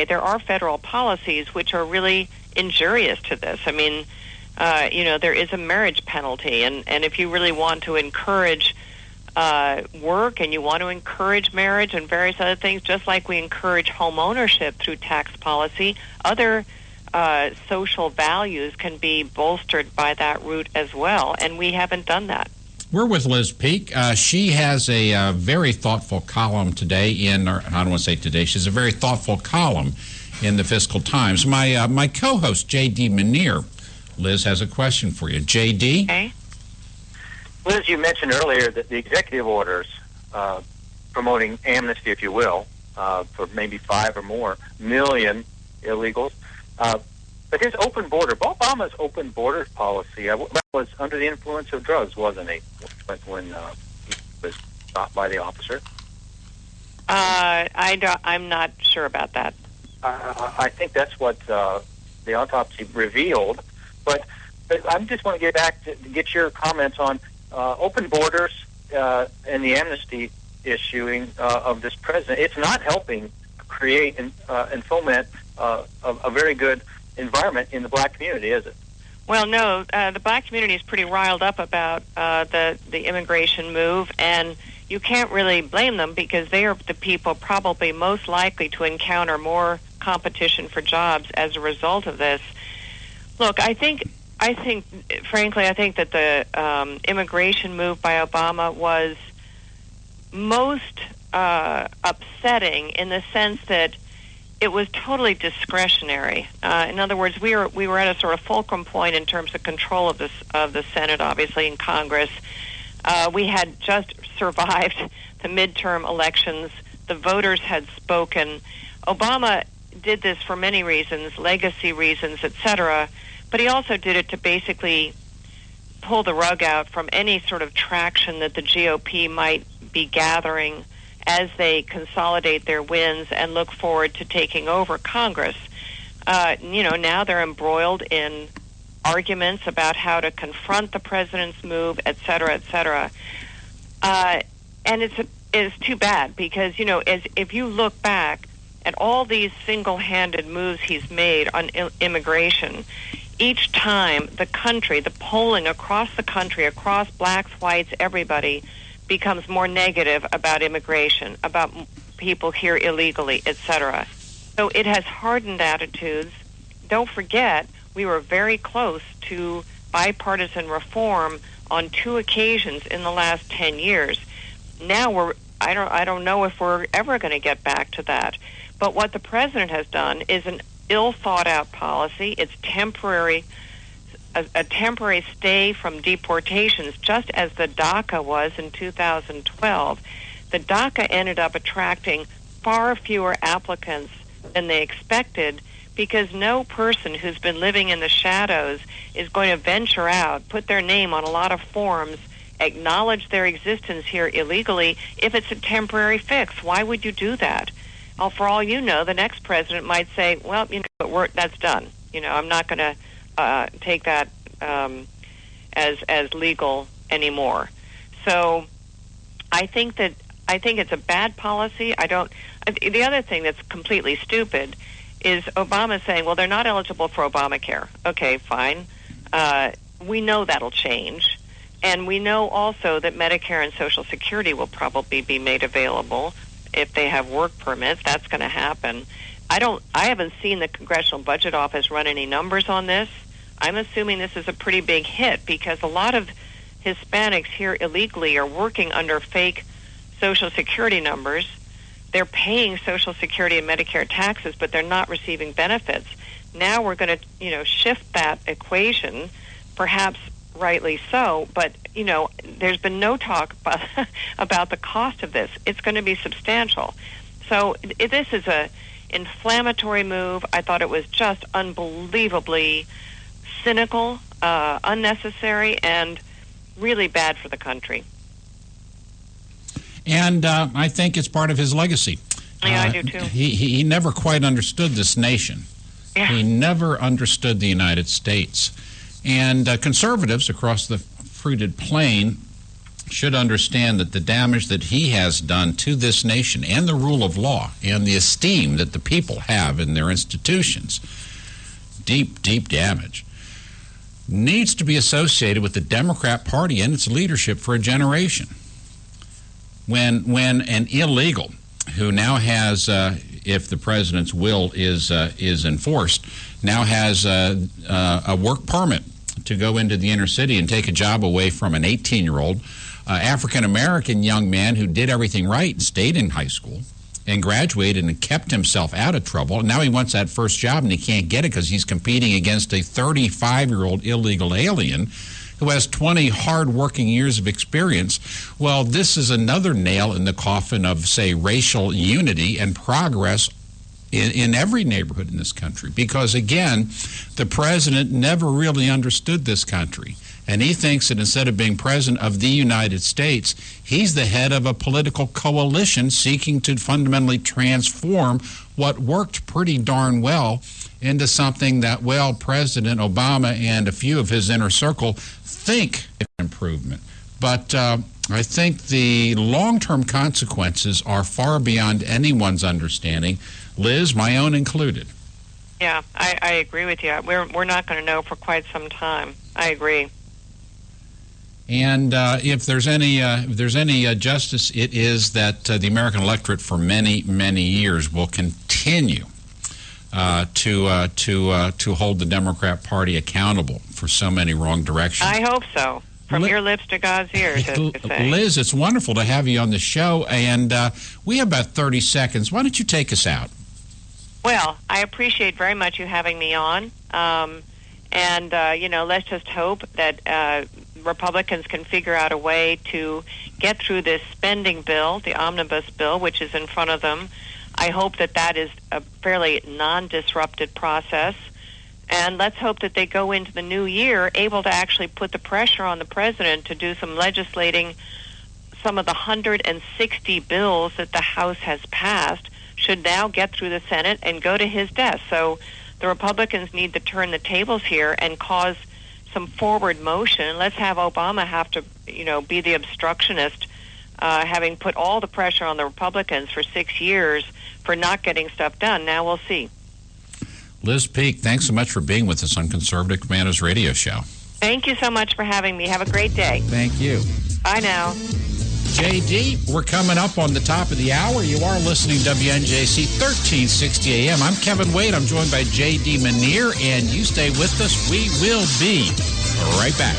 way, there are federal policies which are really injurious to this. I mean, there is a marriage penalty, and if you really want to encourage work and you want to encourage marriage and various other things, just like we encourage home ownership through tax policy, other social values can be bolstered by that route as well, and we haven't done that. We're with Liz Peek. She has a very thoughtful column today or I don't want to say today, she has a very thoughtful column in the Fiscal Times. My co-host, J.D. Manier, Liz, has a question for you. J.D.? Okay. Liz, you mentioned earlier that the executive orders promoting amnesty, if you will, for maybe 5 or more million illegals, but his open border, Obama's open border policy, was under the influence of drugs, wasn't he, when he was stopped by the officer? I'm not sure about that. I think that's what the autopsy revealed. But I just want to get back to get your comments on open borders and the amnesty issuing of this president. It's not helping create and foment a very good environment in the black community, is it? Well, no. The black community is pretty riled up about the immigration move, and you can't really blame them because they are the people probably most likely to encounter more competition for jobs as a result of this. Look, I think, frankly, I think that the immigration move by Obama was most upsetting in the sense that it was totally discretionary. In other words, we were at a sort of fulcrum point in terms of control of the Senate, obviously, in Congress. We had just survived the midterm elections. The voters had spoken. Obama did this for many reasons, legacy reasons, etc., but he also did it to basically pull the rug out from any sort of traction that the GOP might be gathering as they consolidate their wins and look forward to taking over Congress. Now they're embroiled in arguments about how to confront the president's move, et cetera, et cetera. And it's too bad because, if you look back at all these single-handed moves he's made on immigration, each time the polling across the country, across blacks, whites, everybody, becomes more negative about immigration, about people here illegally, etc. So it has hardened attitudes. Don't forget, we were very close to bipartisan reform on 2 occasions in the last 10 years. Now I don't know if we're ever going to get back to that. But what the president has done is an ill-thought-out policy. It's temporary, a temporary stay from deportations, just as the DACA was in 2012. The DACA ended up attracting far fewer applicants than they expected because no person who's been living in the shadows is going to venture out, put their name on a lot of forms, acknowledge their existence here illegally if it's a temporary fix. Why would you do that? Well, for all you know, the next president might say, well, that's done. I'm not going to take that as legal anymore. So I think it's a bad policy. The other thing that's completely stupid is Obama saying, well, they're not eligible for Obamacare. Okay, fine. We know that'll change. And we know also that Medicare and Social Security will probably be made available if they have work permits. That's going to happen. I haven't seen the Congressional Budget Office run any numbers on this. I'm assuming this is a pretty big hit because a lot of Hispanics here illegally are working under fake Social Security numbers. They're paying Social Security and Medicare taxes, but they're not receiving benefits. Now we're going to, shift that equation, perhaps rightly so, but, there's been no talk about the cost of this. It's going to be substantial. So this is a inflammatory move. I thought it was just unbelievably cynical, unnecessary, and really bad for the country. And I think it's part of his legacy. Yeah, I do too. He never quite understood this nation. Yeah. He never understood the United States. And conservatives across the fruited plain should understand that the damage that he has done to this nation and the rule of law and the esteem that the people have in their institutions, deep, deep damage, needs to be associated with the Democrat Party and its leadership for a generation. When an illegal who now has, if the president's will is enforced, now has a work permit to go into the inner city and take a job away from an 18-year-old African-American young man who did everything right and stayed in high school and graduated and kept himself out of trouble. And now he wants that first job and he can't get it because he's competing against a 35-year-old illegal alien who has 20 hard-working years of experience. Well, this is another nail in the coffin of, say, racial unity and progress in every neighborhood in this country. Because, again, the president never really understood this country. And he thinks that instead of being president of the United States, he's the head of a political coalition seeking to fundamentally transform what worked pretty darn well into something that, well, President Obama and a few of his inner circle think is improvement. But I think the long-term consequences are far beyond anyone's understanding, Liz, my own included. Yeah, I agree with you. We're not going to know for quite some time. I agree. And if there's any justice, it is that the American electorate for many, many years will continue to hold the Democrat Party accountable for so many wrong directions. I hope so. From your lips to God's ears, as you say. Liz, it's wonderful to have you on the show, and we have about 30 seconds. Why don't you take us out? Well, I appreciate very much you having me on. Let's just hope that Republicans can figure out a way to get through this spending bill, the omnibus bill, which is in front of them. I hope that is a fairly non-disrupted process. And let's hope that they go into the new year able to actually put the pressure on the president to do some legislating. Some of the 160 bills that the House has passed should now get through the Senate and go to his desk. So the Republicans need to turn the tables here and cause some forward motion. Let's have Obama have to, be the obstructionist, having put all the pressure on the Republicans for 6 years for not getting stuff done. Now we'll see. Liz Peek, thanks so much for being with us on Conservative Commandos Radio Show. Thank you so much for having me. Have a great day. Thank you. Bye now. JD, we're coming up on the top of the hour. You are listening to WNJC 1360 AM. I'm Kevin Wade. I'm joined by J.D. Manier, and you stay with us. We will be right back.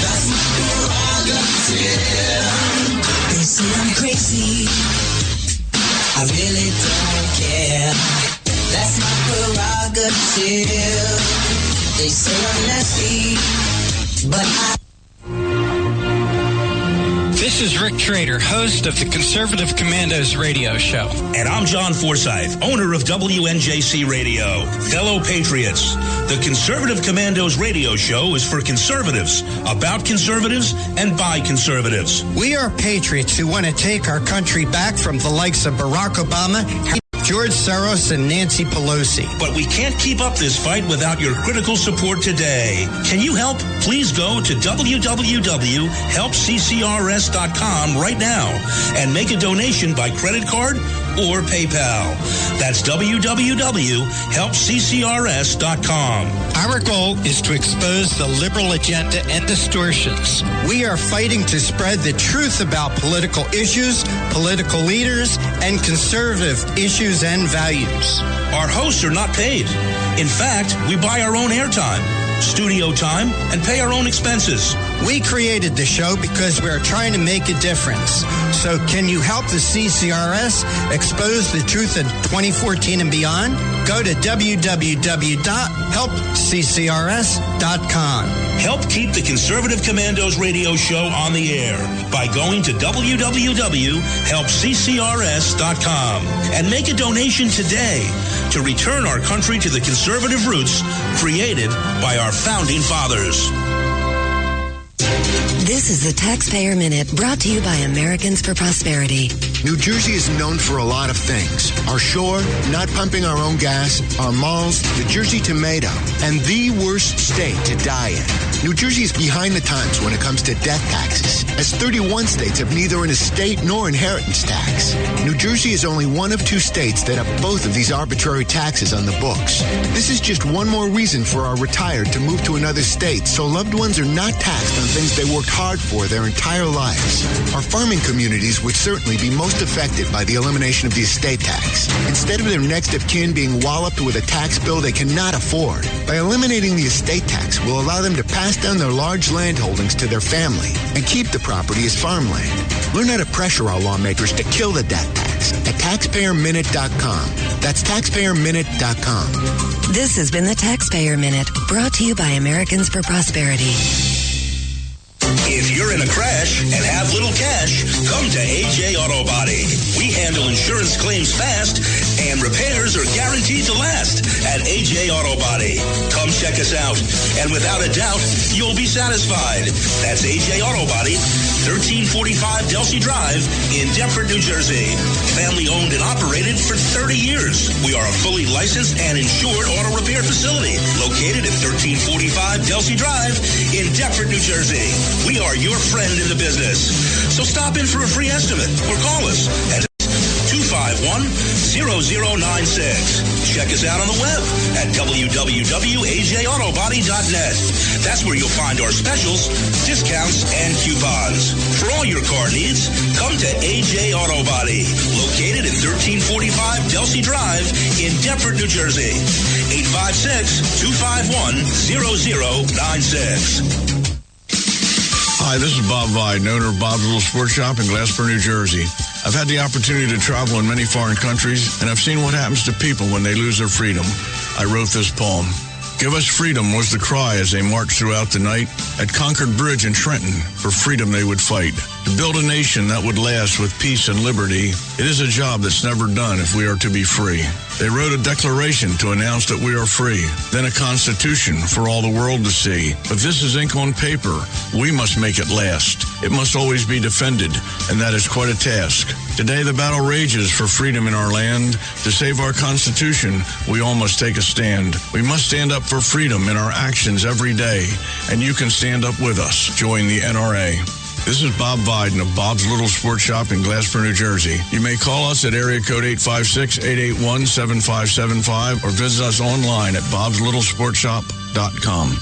That's my prerogative. They say I'm crazy, I really don't care. That's my prerogative. They say I'm nasty, but This is Rick Trader, host of the Conservative Commandos Radio Show. And I'm John Forsythe, owner of WNJC Radio. Fellow patriots, the Conservative Commandos Radio Show is for conservatives, about conservatives, and by conservatives. We are patriots who want to take our country back from the likes of Barack Obama, George Soros, and Nancy Pelosi. But we can't keep up this fight without your critical support today. Can you help? Please go to www.helpccrs.com right now and make a donation by credit card or PayPal. That's www.helpccrs.com. Our goal is to expose the liberal agenda and distortions. We are fighting to spread the truth about political issues, political leaders, and conservative issues and values. Our hosts are not paid. In fact, we buy our own airtime, studio time, and pay our own expenses. We created the show because we are trying to make a difference. So can you help the CCRS expose the truth in 2014 and beyond? Go to www.helpccrs.com. Help keep the Conservative Commandos Radio Show on the air by going to www.helpccrs.com and make a donation today to return our country to the conservative roots created by our founding fathers. This is the Taxpayer Minute, brought to you by Americans for Prosperity. New Jersey is known for a lot of things. Our shore, not pumping our own gas, our malls, the Jersey tomato, and the worst state to die in. New Jersey is behind the times when it comes to death taxes, as 31 states have neither an estate nor inheritance tax. New Jersey is only one of 2 states that have both of these arbitrary taxes on the books. This is just one more reason for our retired to move to another state, so loved ones are not taxed on things they worked hard for their entire lives. Our farming communities would certainly be most affected by the elimination of the estate tax. Instead of their next of kin being walloped with a tax bill they cannot afford, by eliminating the estate tax will allow them to pass down their large land holdings to their family and keep the property as farmland. Learn how to pressure our lawmakers to kill the death tax at taxpayerminute.com. That's taxpayerminute.com. This has been the Taxpayer Minute, brought to you by Americans for Prosperity. If you're in a crash and have little cash, come to AJ Auto Body. We handle insurance claims fast, and repairs are guaranteed to last at AJ Auto Body. Come check us out, and without a doubt, you'll be satisfied. That's AJ Auto Body, 1345 Delsey Drive in Deptford, New Jersey. Family owned and operated for 30 years. We are a fully licensed and insured auto repair facility located at 1345 Delsey Drive in Deptford, New Jersey. We are your friend in the business. So stop in for a free estimate or call us at 251-0096. Check us out on the web at www.ajautobody.net. That's where you'll find our specials, discounts, and coupons. For all your car needs, come to AJ Auto Body, located at 1345 Delsey Drive in Deptford, New Jersey. 856-251-0096. Hi, this is Bob Viden, owner of Bob's Little Sports Shop in Glassboro, New Jersey. I've had the opportunity to travel in many foreign countries, and I've seen what happens to people when they lose their freedom. I wrote this poem. Give us freedom was the cry as they marched throughout the night. At Concord Bridge in Trenton, for freedom they would fight. To build a nation that would last with peace and liberty, it is a job that's never done if we are to be free. They wrote a declaration to announce that we are free, then a constitution for all the world to see. But this is ink on paper. We must make it last. It must always be defended, and that is quite a task. Today the battle rages for freedom in our land. To save our Constitution, we all must take a stand. We must stand up for freedom in our actions every day, and you can stand up with us. Join the NRA. This is Bob Viden of Bob's Little Sports Shop in Glassboro, New Jersey. You may call us at area code 856-881-7575 or visit us online at bobslittle.sportshop.com.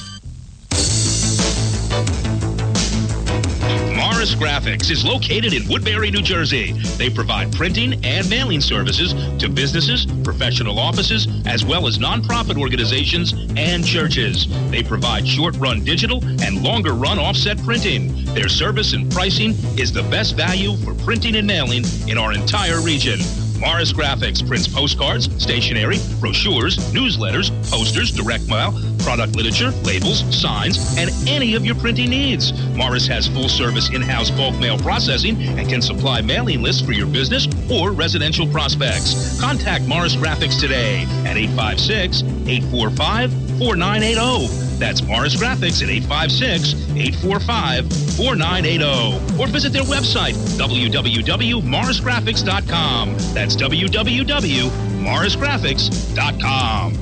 Morris Graphics is located in Woodbury, New Jersey. They provide printing and mailing services to businesses, professional offices, as well as nonprofit organizations and churches. They provide short-run digital and longer-run offset printing. Their service and pricing is the best value for printing and mailing in our entire region. Morris Graphics prints postcards, stationery, brochures, newsletters, posters, direct mail, product literature, labels, signs, and any of your printing needs. Morris has full-service in-house bulk mail processing and can supply mailing lists for your business or residential prospects. Contact Morris Graphics today at 856-845-4980. That's Morris Graphics at 856-845-4980. Or visit their website, www.morrisgraphics.com. That's www.morrisgraphics.com.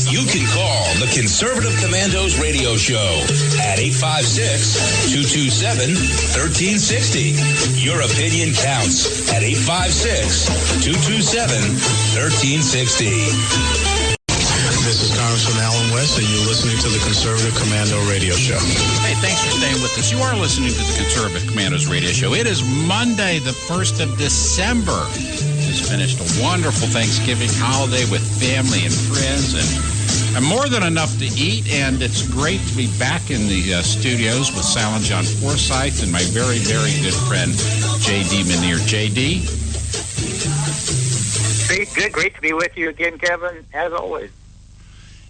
You can call the Conservative Commandos radio show at 856-227-1360. Your opinion counts at 856-227-1360. This is Congressman Alan West, and you're listening to the Conservative Commando Radio Show. Hey, thanks for staying with us. You are listening to the Conservative Commandos Radio Show. It is Monday, the 1st of December. Just finished a wonderful Thanksgiving holiday with family and friends, and more than enough to eat, and it's great to be back in the studios with Silent John Forsythe and my very, very good friend, J.D. Manier. J.D.? Great to be with you again, Kevin, as always.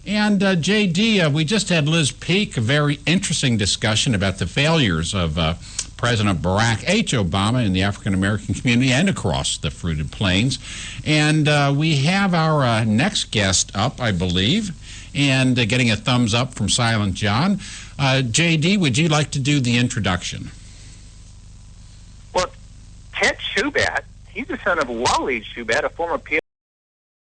And, J.D., we just had Liz Peek, a very interesting discussion about the failures of President Barack H. Obama in the African-American community and across the Fruited Plains. And we have our next guest up, I believe. and getting a thumbs up from Silent John. J.D., would you like to do the introduction? Well, Ted Schubat, he's the son of Waleed Schubat, a former